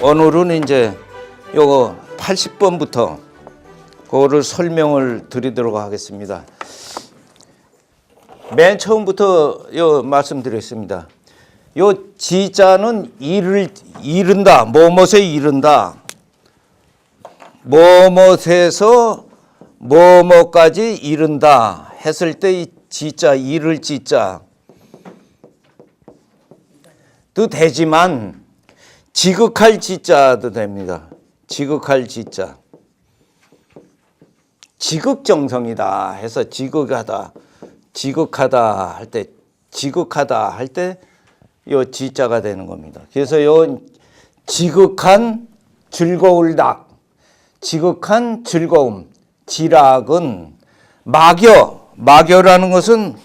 오늘은 이제 요거 80번부터 그거를 설명을 드리도록 하겠습니다. 맨 처음부터 요 말씀드렸습니다. 요 지자는 이른다, 뭐뭇에 이른다, 뭐뭇에서 뭐뭇까지 이른다 했을 때 이 지자, 이를 지자 도 되지만 지극할 지자도 됩니다. 지극할 지자. 지극정성이다 해서 지극하다 할 때 지극하다 할 때 요 지자가 되는 겁니다. 그래서 요 지극한 즐거울 낙, 지극한 즐거움, 지락은 마교라는 것은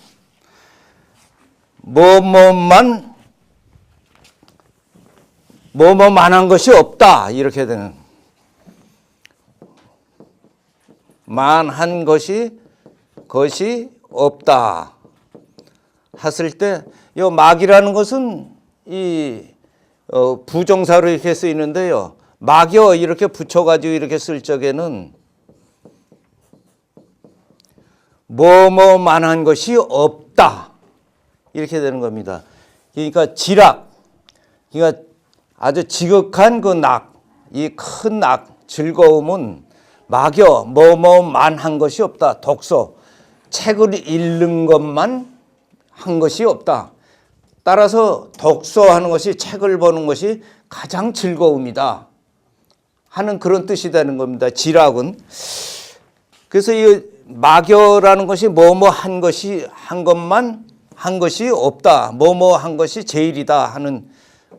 뭐뭐만한 것이 없다 이렇게 되는, 만한 것이 없다 했을 때 이 막이라는 것은 이 부정사로 이렇게 쓰이는데요. 막여 이렇게 붙여가지고 이렇게 쓸 적에는 뭐뭐만한 것이 없다 이렇게 되는 겁니다. 그러니까 지락, 그러니까 아주 지극한 그 낙, 이 큰 낙, 즐거움은 막여 뭐뭐만한 것이 없다. 독서, 책을 읽는 것만 한 것이 없다. 따라서 독서하는 것이, 책을 보는 것이 가장 즐거움이다 하는 그런 뜻이 되는 겁니다. 지락은. 그래서 이 막여라는 것이 뭐뭐 한 것만 한 것이 없다. 뭐뭐 한 것이 제일이다 하는.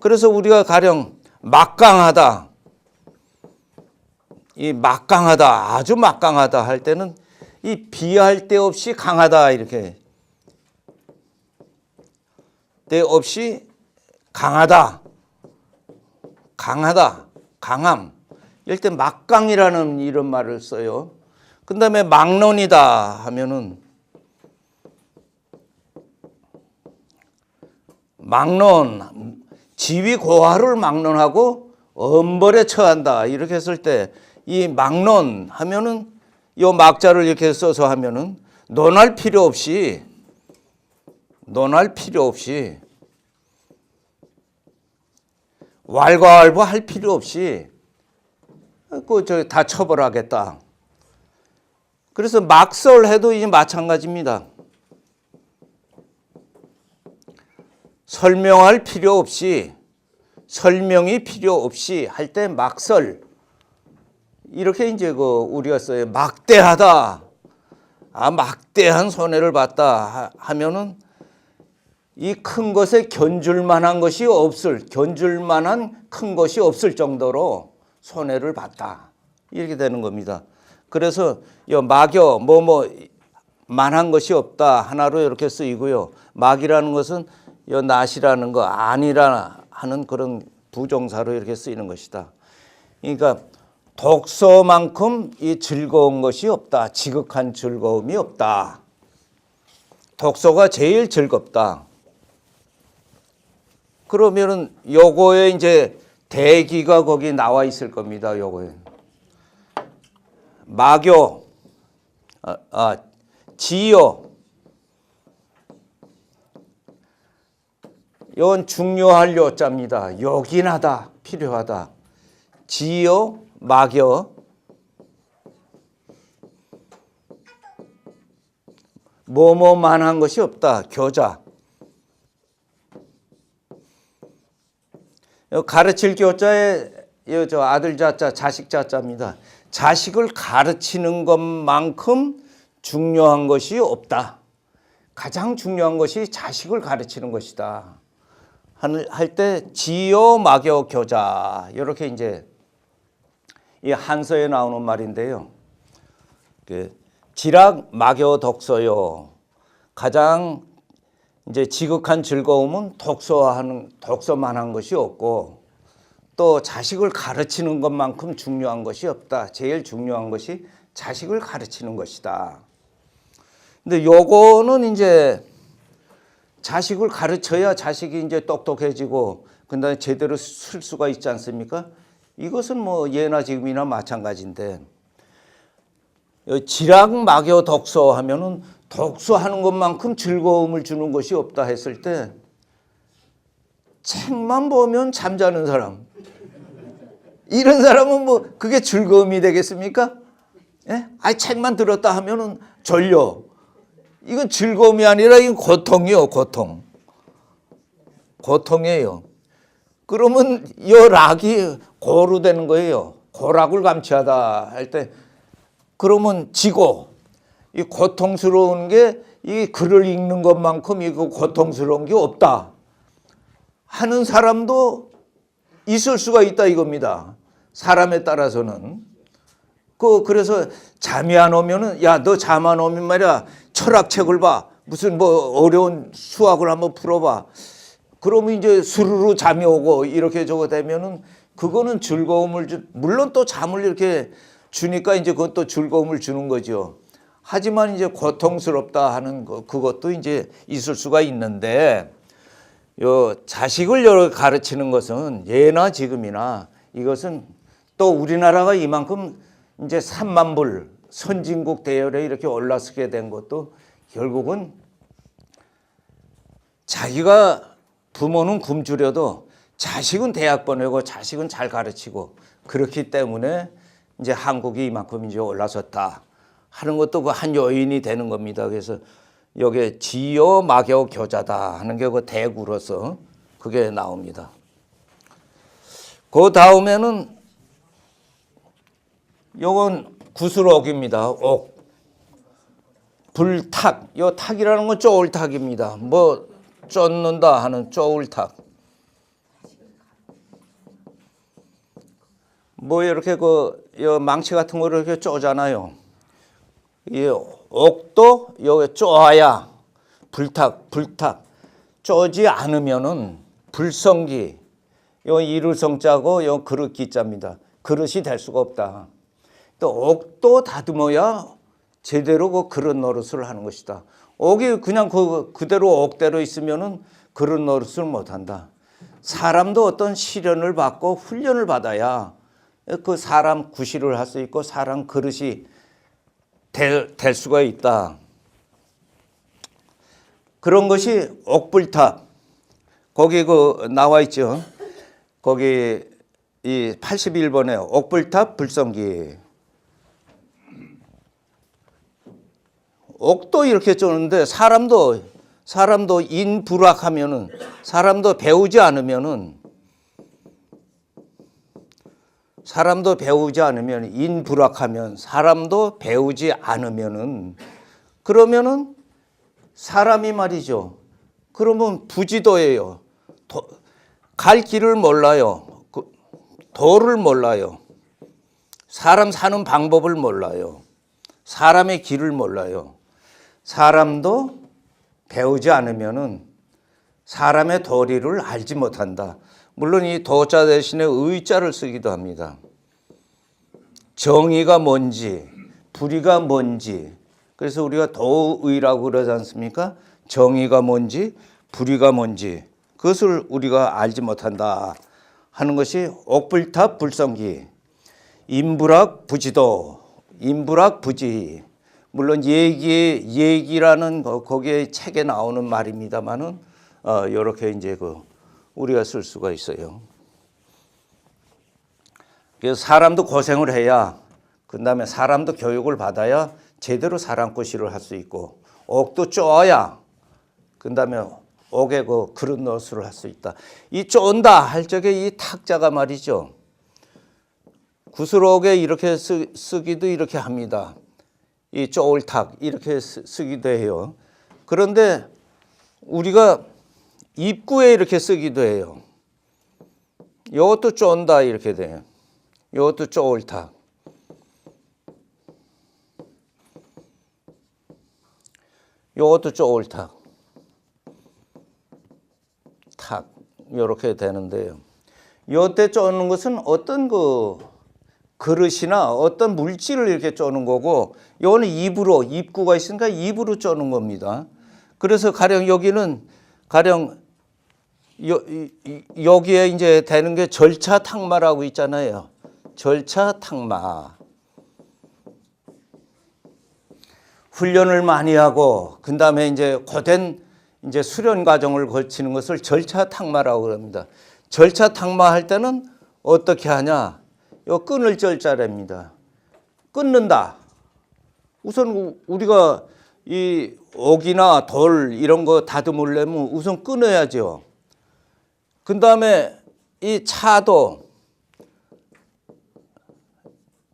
그래서 우리가 가령 막강하다, 이 막강하다, 아주 막강하다 할 때는 이 비할 데 없이 강하다, 이렇게 때 없이 강하다, 강함. 이럴 때 막강이라는 이런 말을 써요. 그 다음에 막론이다 하면은 막론, 지위 고하를 막론하고 엄벌에 처한다 이렇게 했을 때 이 막론 하면은 요 막자를 이렇게 써서 하면은 논할 필요 없이 왈가왈부 할 필요 없이 다 처벌하겠다. 그래서 막설해도 이제 마찬가지입니다. 설명이 필요 없이 할 때 막설, 이렇게 이제 우리가 써요. 막대하다, 막대한 손해를 봤다 하면은 이 큰 것에 견줄 만한 큰 것이 없을 정도로 손해를 봤다 이렇게 되는 겁니다. 그래서 요 막여 만한 것이 없다 하나로 이렇게 쓰이고요. 막이라는 것은 요 낫이라는 거, 아니라 하는 그런 부정사로 이렇게 쓰이는 것이다. 그러니까 독서만큼 이 즐거운 것이 없다. 지극한 즐거움이 없다. 독서가 제일 즐겁다. 그러면은 요거에 이제 대기가 거기 나와 있을 겁니다. 요거에 막요, 지요. 이건 중요할 요자입니다. 요긴하다, 필요하다. 지요, 막여. 뭐뭐만한 것이 없다. 교자. 가르칠 교자에 저 아들 자자, 자식 자자입니다. 자식을 가르치는 것만큼 중요한 것이 없다. 가장 중요한 것이 자식을 가르치는 것이다. 할 때 지요, 막여, 교자 이렇게 이제 이 한서에 나오는 말인데요. 지락, 막여, 독서요. 가장 이제 지극한 즐거움은 독서만한 것이 없고, 또 자식을 가르치는 것만큼 중요한 것이 없다. 제일 중요한 것이 자식을 가르치는 것이다. 근데 요거는 이제 자식을 가르쳐야 자식이 이제 똑똑해지고 그다음에 제대로 쓸 수가 있지 않습니까? 이것은 뭐 예나 지금이나 마찬가지인데, 지락 막여 독서 하면은 독서하는 것만큼 즐거움을 주는 것이 없다 했을 때, 책만 보면 잠자는 사람, 이런 사람은 뭐 그게 즐거움이 되겠습니까? 예? 아니 책만 들었다 하면은 졸려. 이건 즐거움이 아니라 이건 고통이요, 고통. 고통이에요. 그러면 이 락이 고로 되는 거예요. 고락을 감취하다 할 때, 그러면 지고, 이 고통스러운 게 이 글을 읽는 것만큼 이거 고통스러운 게 없다 하는 사람도 있을 수가 있다 이겁니다. 사람에 따라서는. 그래서 잠이 안 오면은, 야, 너 잠 안 오면 말이야, 철학책을 봐. 무슨 뭐 어려운 수학을 한번 풀어봐. 그러면 이제 스르르 잠이 오고 이렇게 저거 되면은 그거는 즐거움을 물론 또 잠을 이렇게 주니까 이제 그것도 즐거움을 주는 거죠. 하지만 이제 고통스럽다 하는 그것도 이제 있을 수가 있는데, 요 자식을 가르치는 것은 예나 지금이나 이것은 또 우리나라가 이만큼 이제 3만 불 선진국 대열에 이렇게 올라서게 된 것도 결국은 자기가 부모는 굶주려도 자식은 대학 보내고 자식은 잘 가르치고 그렇기 때문에 이제 한국이 이만큼 이제 올라섰다 하는 것도 그 한 요인이 되는 겁니다. 그래서 여기에 지요 막여 교자다 하는 게 그 대구로서 그게 나옵니다. 그 다음에는 요건 구슬옥입니다. 옥. 불탁. 요 탁이라는 건 쪼을탁입니다. 뭐 쫓는다 하는 쪼을탁. 뭐 이렇게 요 망치 같은 거를 이렇게 쪼잖아요. 이 옥도 여기 쪼아야 불탁 쪼지 않으면은 불성기. 요 이를 성자고 요 그릇 기자입니다. 그릇이 될 수가 없다. 또 옥도 다듬어야 제대로 그 그릇 노릇을 하는 것이다. 옥이 그냥 그대로 옥대로 있으면은 그릇 노릇을 못 한다. 사람도 어떤 시련을 받고 훈련을 받아야 그 사람 구실을 할 수 있고 사람 그릇이 될 수가 있다. 그런 것이 옥불탑. 거기 나와 있죠. 거기 이 81번에 옥불탑 불성기. 옥도 이렇게 쪼는데 사람도 인불학하면은, 사람도 배우지 않으면은, 인불학하면 사람도 배우지 않으면은, 그러면은 사람이 말이죠. 그러면 부지도예요. 갈 길을 몰라요. 도를 몰라요. 사람 사는 방법을 몰라요. 사람의 길을 몰라요. 사람도 배우지 않으면은 사람의 도리를 알지 못한다. 물론 이 도자 대신에 의자를 쓰기도 합니다. 정의가 뭔지, 불의가 뭔지. 그래서 우리가 도의라고 그러지 않습니까? 정의가 뭔지, 불의가 뭔지. 그것을 우리가 알지 못한다 하는 것이 옥불탑 불성기. 인불학 부지도, 인불학 부지. 물론 얘기라는 거기에 책에 나오는 말입니다만은 이렇게 이제 우리가 쓸 수가 있어요. 그래서 사람도 고생을 해야, 그다음에 사람도 교육을 받아야 제대로 사람구실을 할 수 있고, 옥도 쪼아야, 그다음에 옥에 그릇 노릇을 할 수 있다. 이 쫀다 할 적에 이 탁자가 말이죠. 구슬옥에 이렇게 쓰기도 이렇게 합니다. 이 쪼을탁 이렇게 쓰기도 해요. 그런데 우리가 입구에 이렇게 쓰기도 해요. 이것도 쫀다 이렇게 돼요. 이것도 쪼을탁. 이것도 쪼을탁. 탁 이렇게 되는데요. 이때 쪼는 것은 어떤 그릇이나 어떤 물질을 이렇게 쪼는 거고, 이거는 입으로, 입구가 있으니까 입으로 쪼는 겁니다. 그래서 가령 여기는 여기에 이제 되는 게 절차 탁마라고 있잖아요. 절차탁마. 훈련을 많이 하고 그다음에 이제 고된 이제 수련 과정을 거치는 것을 절차탁마라고 그럽니다. 절차탁마 할 때는 어떻게 하냐? 요 끊을 절자랍니다. 끊는다. 우선 우리가 이 옥이나 돌 이런 거 다듬으려면 우선 끊어야죠. 그다음에 이 차도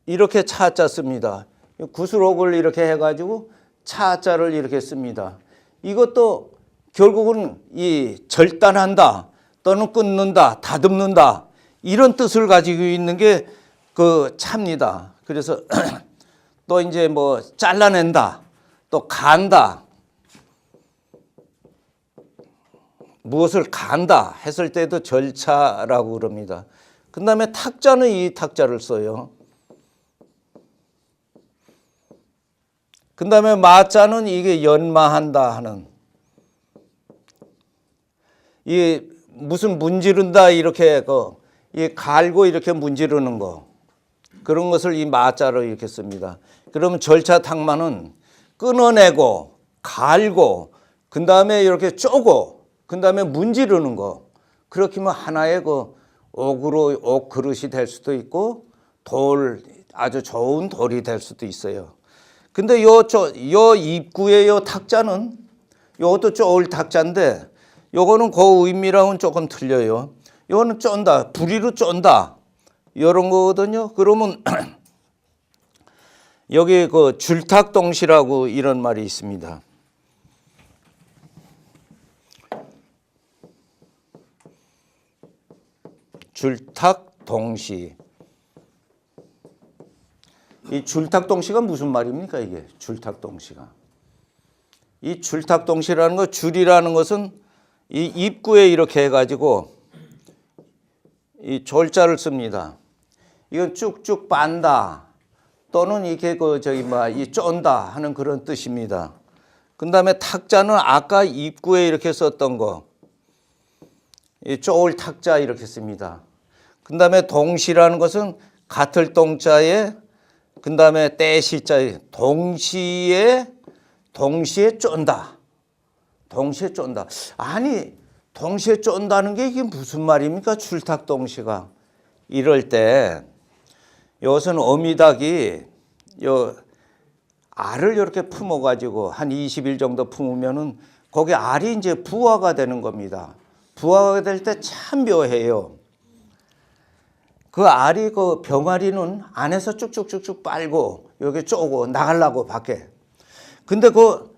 이렇게 차자 씁니다. 구슬옥을 이렇게 해가지고 차자를 이렇게 씁니다. 이것도 결국은 이 절단한다 또는 끊는다, 다듬는다 이런 뜻을 가지고 있는 게 그 차입니다. 그래서 또 이제 뭐 잘라낸다, 또 간다, 무엇을 간다 했을 때도 절차라고 그럽니다. 그 다음에 탁자는 이 탁자를 써요. 그 다음에 마자는 이게 연마한다 하는, 이 무슨 문지른다 이렇게 이 갈고 이렇게 문지르는 거, 그런 것을 이 마자로 이렇게 씁니다. 그러면 절차탁마는 끊어내고 갈고 그 다음에 이렇게 쪼고 그 다음에 문지르는 거, 그렇게 하면 하나의 그 옥으로 옥 그릇이 될 수도 있고 돌, 아주 좋은 돌이 될 수도 있어요. 근데 요 입구의 요 탁자는 요것도 쪼을 탁자인데 요거는 그 의미랑은 조금 틀려요. 요거는 쫀다, 부리로 쫀다 이런 거거든요. 그러면 여기 그 줄탁동시라고 이런 말이 있습니다. 줄탁동시. 이 줄탁동시가 무슨 말입니까? 이게 줄탁동시가. 이 줄탁동시라는 거, 줄이라는 것은 이 입구에 이렇게 해가지고 이 졸자를 씁니다. 이건 쭉쭉 빤다 또는 이렇게 이 쫀다 하는 그런 뜻입니다. 그 다음에 탁자는 아까 입구에 이렇게 썼던 거, 이 쪼을 탁자 이렇게 씁니다. 그 다음에 동시라는 것은 같을 동자에 그 다음에 떼시자에 동시에 쫀다. 동시에 쫀다. 아니 동시에 쫀다는 게 이게 무슨 말입니까? 줄탁동시가. 이럴 때 이것은 어미닭이 요 알을 이렇게 품어가지고 한 20일 정도 품으면은 거기 알이 이제 부화가 되는 겁니다. 부화가 될 때 참 묘해요. 그 알이 그 병아리는 안에서 쭉쭉쭉쭉 빨고 여기 쪼고 나가려고 밖에. 근데 그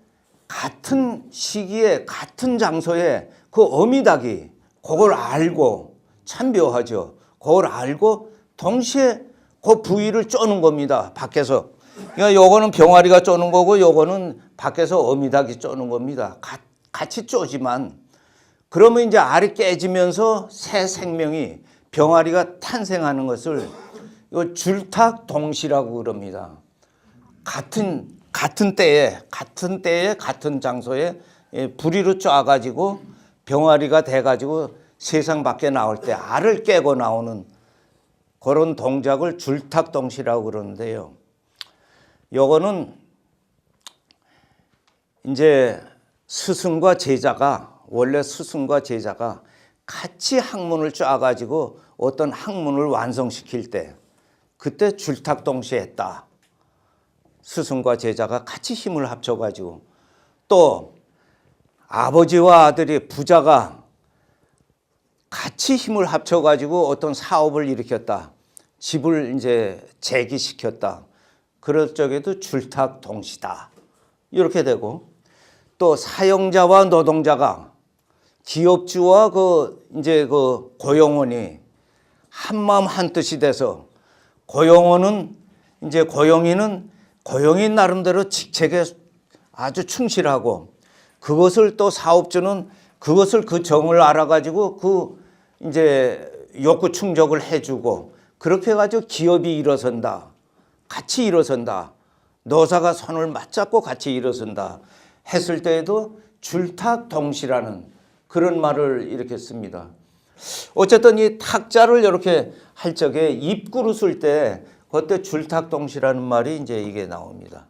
같은 시기에 같은 장소에 그 어미닭이 그걸 알고, 참 묘하죠. 그걸 알고 동시에 그 부위를 쪼는 겁니다. 밖에서. 그러니까 요거는 병아리가 쪼는 거고 요거는 밖에서 어미닭이 쪼는 겁니다. 같이 쪼지만 그러면 이제 알이 깨지면서 새 생명이 병아리가 탄생하는 것을 이 줄탁동시라고 그럽니다. 같은 때에 같은 장소에 부리로 쪼아가지고 병아리가 돼가지고 세상 밖에 나올 때 알을 깨고 나오는 그런 동작을 줄탁동시라고 그러는데요. 요거는 이제 원래 스승과 제자가 같이 학문을 쪼아가지고 어떤 학문을 완성시킬 때 그때 줄탁동시 했다. 스승과 제자가 같이 힘을 합쳐가지고, 또 아버지와 아들이 부자가 같이 힘을 합쳐가지고 어떤 사업을 일으켰다. 집을 이제 재기시켰다. 그럴 적에도 줄탁동시다. 이렇게 되고, 또 사용자와 노동자가, 기업주와 이제 고용원이 한마음 한뜻이 돼서 고용원은 이제 고용인 나름대로 직책에 아주 충실하고, 그것을 또 사업주는 그것을 그 정을 알아가지고 이제 욕구 충족을 해주고, 그렇게 해가지고 기업이 일어선다. 같이 일어선다. 노사가 손을 맞잡고 같이 일어선다. 했을 때에도 줄탁동시라는 그런 말을 이렇게 씁니다. 어쨌든 이 탁자를 이렇게 할 적에 입구로 쓸 때 그때 줄탁동시라는 말이 이제 이게 나옵니다.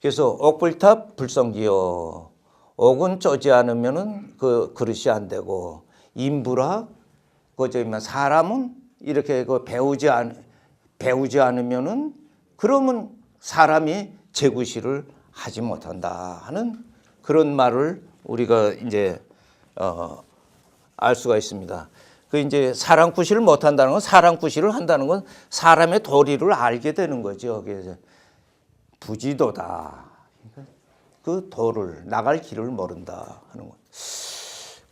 그래서 옥불탑 불성기요. 옥은 쪼지 않으면은 그 그릇이 안 되고 인부라 그저 사람은 이렇게 그 배우지 않으면은 그러면 사람이 제구시를 하지 못한다 하는 그런 말을 우리가 이제 알 수가 있습니다. 그 이제 사랑구실을 못 한다는 건 사랑구실을 한다는 건 사람의 도리를 알게 되는 거죠. 그래서 부지도다. 그 도를 나갈 길을 모른다 하는 거.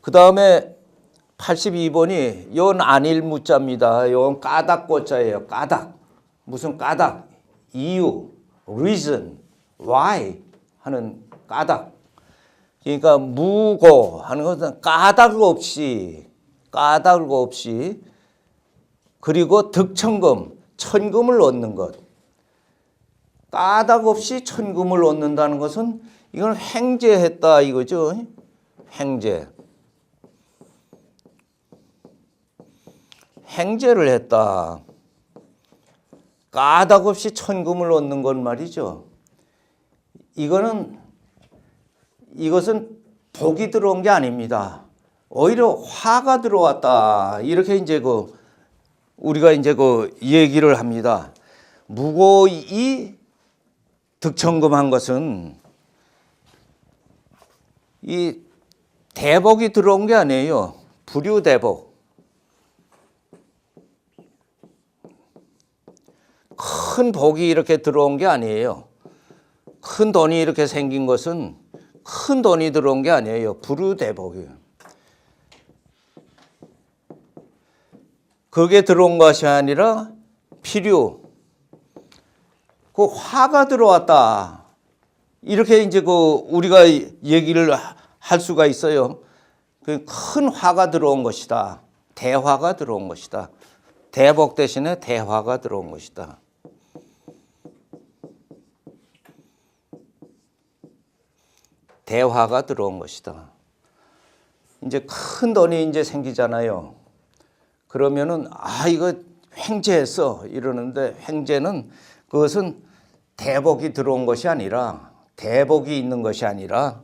그 다음에 82번이 yon 안일 무자입니다. yon 까닭고자예요. 까닭. 무슨 까닭? 이유, reason, why 하는 까닭. 그러니까 무고 하는 것은 까닭 없이 그리고 득천금, 천금을 얻는 것. 까닭 없이 천금을 얻는다는 것은 이건 횡재했다 이거죠. 횡재를 했다. 까닭 없이 천금을 얻는 건 말이죠. 이것은 복이 들어온 게 아닙니다. 오히려 화가 들어왔다. 이렇게 이제 우리가 이제 얘기를 합니다. 무고이 득천금한 것은 이 대복이 들어온 게 아니에요. 불유대복. 큰 복이 이렇게 들어온 게 아니에요. 큰 돈이 이렇게 생긴 것은 큰 돈이 들어온 게 아니에요. 불유대복이에요. 그게 들어온 것이 아니라 필요. 그 화가 들어왔다. 이렇게 이제 우리가 얘기를 할 수가 있어요. 그 큰 화가 들어온 것이다. 대화가 들어온 것이다. 대복 대신에 대화가 들어온 것이다. 대화가 들어온 것이다. 이제 큰 돈이 이제 생기잖아요. 그러면은 이거 횡재했어 이러는데 횡재는 그것은 대복이 들어온 것이 아니라 대복이 있는 것이 아니라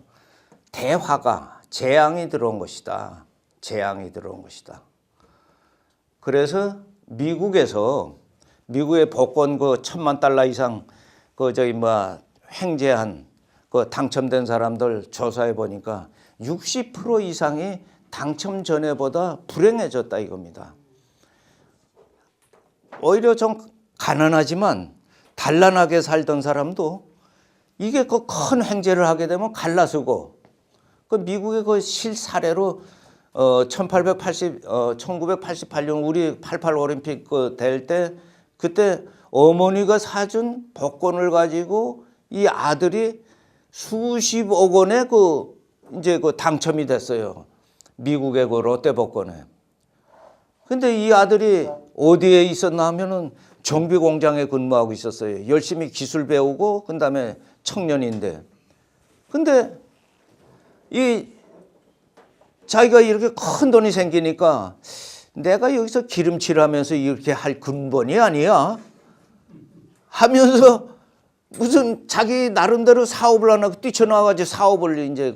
대화가 재앙이 들어온 것이다. 재앙이 들어온 것이다. 그래서 미국의 복권 $10,000,000 이상 횡재한 당첨된 사람들 조사해 보니까 60% 이상이 당첨 전에보다 불행해졌다 이겁니다. 오히려 좀 가난하지만 단란하게 살던 사람도 이게 큰 횡재를 하게 되면 갈라서고 미국의 실사례로 1988년 우리 88 올림픽 될 때 그때 어머니가 사준 복권을 가지고 이 아들이 수십억 원에 이제 당첨이 됐어요. 미국의 롯데 복권에. 근데 이 아들이 어디에 있었나 하면은 정비 공장에 근무하고 있었어요. 열심히 기술 배우고 그다음에 청년인데. 근데 자기가 이렇게 큰 돈이 생기니까 내가 여기서 기름칠하면서 이렇게 할 근본이 아니야 하면서 무슨 자기 나름대로 사업을 하나 뛰쳐나와가지고 사업을 이제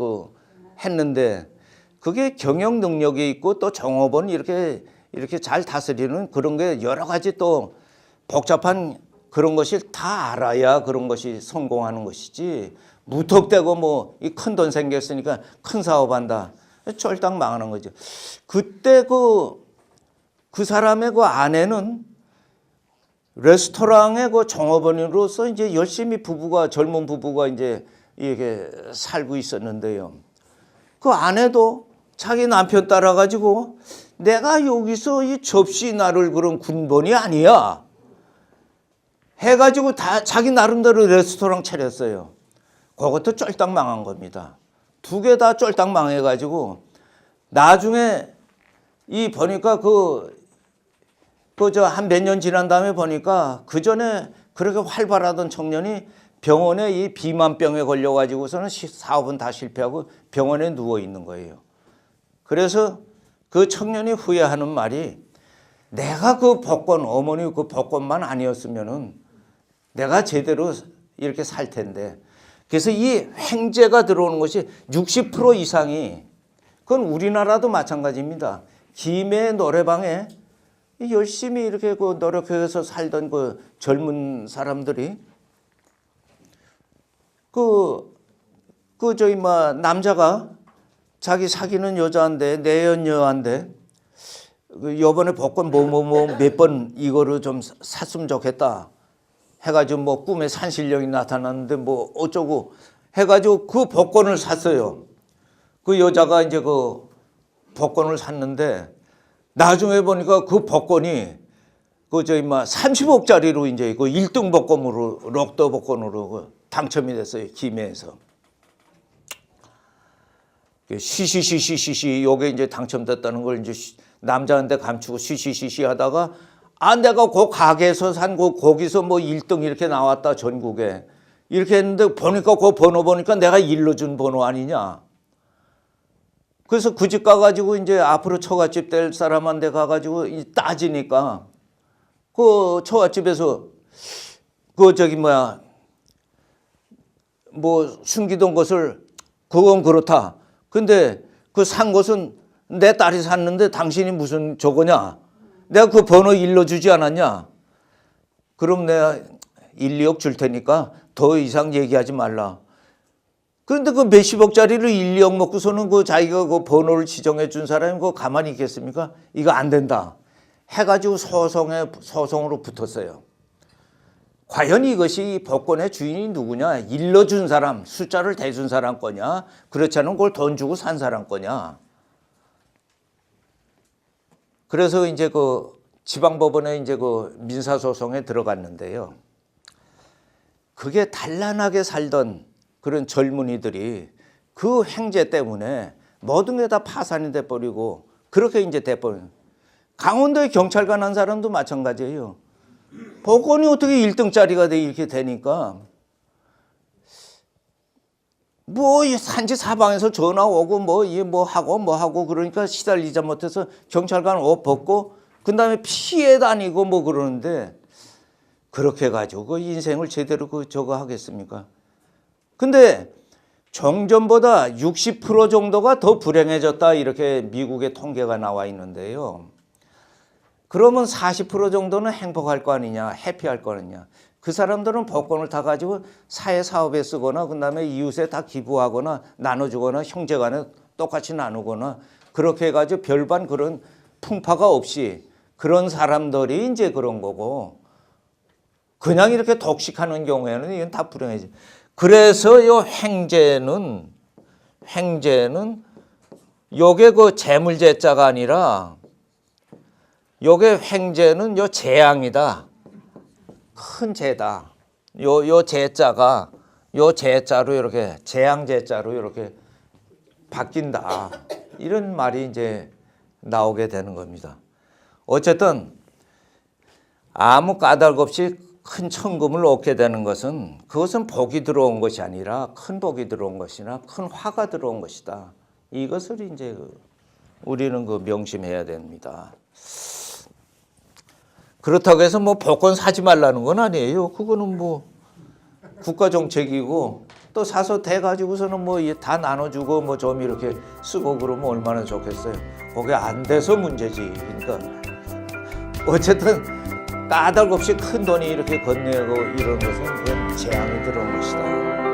했는데 그게 경영 능력이 있고 또 종업원 이렇게 잘 다스리는 그런 게 여러 가지 또 복잡한 그런 것이 다 알아야 그런 것이 성공하는 것이지 무턱대고 이 큰 돈 생겼으니까 큰 사업한다. 쫄딱 망하는 거죠. 그때 그 사람의 아내는 레스토랑의 종업원으로서 이제 열심히 젊은 부부가 이제 이렇게 살고 있었는데요. 그 아내도 자기 남편 따라가지고 내가 여기서 이 접시 나를 그런 군번이 아니야. 해가지고 다 자기 나름대로 레스토랑 차렸어요. 그것도 쫄딱 망한 겁니다. 두 개 다 쫄딱 망해가지고 나중에 보니까 한 몇 년 지난 다음에 보니까 그 전에 그렇게 활발하던 청년이 병원에 이 비만병에 걸려가지고서는 사업은 다 실패하고 병원에 누워 있는 거예요. 그래서 그 청년이 후회하는 말이 내가 그 복권, 어머니 그 복권만 아니었으면은 내가 제대로 이렇게 살 텐데. 그래서 이 횡재가 들어오는 것이 60% 이상이, 그건 우리나라도 마찬가지입니다. 김해 노래방에 열심히 이렇게 그 노력해서 살던 그 젊은 사람들이 남자가 자기 사귀는 여자인데, 내연녀한테 요번에 복권 몇 번 이거를 좀 샀으면 좋겠다 해가지고 뭐 꿈에 산신령이 나타났는데 뭐 어쩌고 해가지고 그 복권을 샀어요. 그 여자가 이제 그 복권을 샀는데 나중에 보니까 그 복권이 30억짜리로 이제 그 1등 복권으로, 록더 복권으로 당첨이 됐어요. 김해에서. 시시시시시 요게 이제 당첨됐다는 걸 이제 남자한테 감추고 시시시시 하다가 내가 그 가게에서 산 거기서 뭐 1등 이렇게 나왔다 전국에 이렇게 했는데 보니까 그 번호 보니까 내가 일러준 번호 아니냐. 그래서 그 집 가가지고 이제 앞으로 처갓집 될 사람한테 가가지고 따지니까 그 처갓집에서 숨기던 것을 그건 그렇다. 근데 그 산 것은 내 딸이 샀는데 당신이 무슨 저거냐? 내가 그 번호 일러주지 않았냐? 그럼 내가 1, 2억 줄 테니까 더 이상 얘기하지 말라. 그런데 그 몇십억짜리를 1, 2억 먹고서는 그 자기가 그 번호를 지정해 준 사람이 그거 가만히 있겠습니까? 이거 안 된다. 해가지고 소송으로 붙었어요. 과연 이것이 복권의 주인이 누구냐? 일러준 사람, 숫자를 대준 사람 거냐? 그렇지 않으면 그걸 돈 주고 산 사람 거냐? 그래서 이제 그 지방법원에 이제 그 민사소송에 들어갔는데요. 그게 단란하게 살던 그런 젊은이들이 그 횡재 때문에 모든 게 다 파산이 돼버리고 그렇게 이제 돼버린. 강원도에 경찰관 한 사람도 마찬가지예요. 복권이 어떻게 1등짜리가 이렇게 되니까 뭐 산지 사방에서 전화 오고 뭐 하고 그러니까 시달리자 못해서 경찰관 옷 벗고 그다음에 피해 다니고 뭐 그러는데 그렇게 가지고 인생을 제대로 저거 하겠습니까? 근데 정전보다 60% 정도가 더 불행해졌다 이렇게 미국의 통계가 나와 있는데요. 그러면 40% 정도는 행복할 거 아니냐, 해피할 거 아니냐. 그 사람들은 복권을 다 가지고 사회 사업에 쓰거나 그다음에 이웃에 다 기부하거나 나눠주거나 형제간에 똑같이 나누거나 그렇게 해가지고 별반 그런 풍파가 없이 그런 사람들이 이제 그런 거고 그냥 이렇게 독식하는 경우에는 이건 다 불행해지. 그래서 요 횡재는 요게 그 재물재자가 아니라 요게 횡재는 요 재앙이다. 큰 재다. 요 재자가 요 재자로 이렇게 재앙재자로 이렇게 바뀐다. 이런 말이 이제 나오게 되는 겁니다. 어쨌든 아무 까닭 없이 큰 천금을 얻게 되는 것은 그것은 복이 들어온 것이 아니라 큰 복이 들어온 것이나 큰 화가 들어온 것이다. 이것을 이제 우리는 명심해야 됩니다. 그렇다고 해서 뭐 복권 사지 말라는 건 아니에요. 그거는 뭐 국가 정책이고 또 사서 대 가지고서는 뭐 다 나눠주고 뭐 좀 이렇게 쓰고 그러면 얼마나 좋겠어요. 그게 안 돼서 문제지. 그러니까 어쨌든 까닭 없이 큰 돈이 이렇게 건네고 이런 것은 그건 재앙이 들어온 것이다.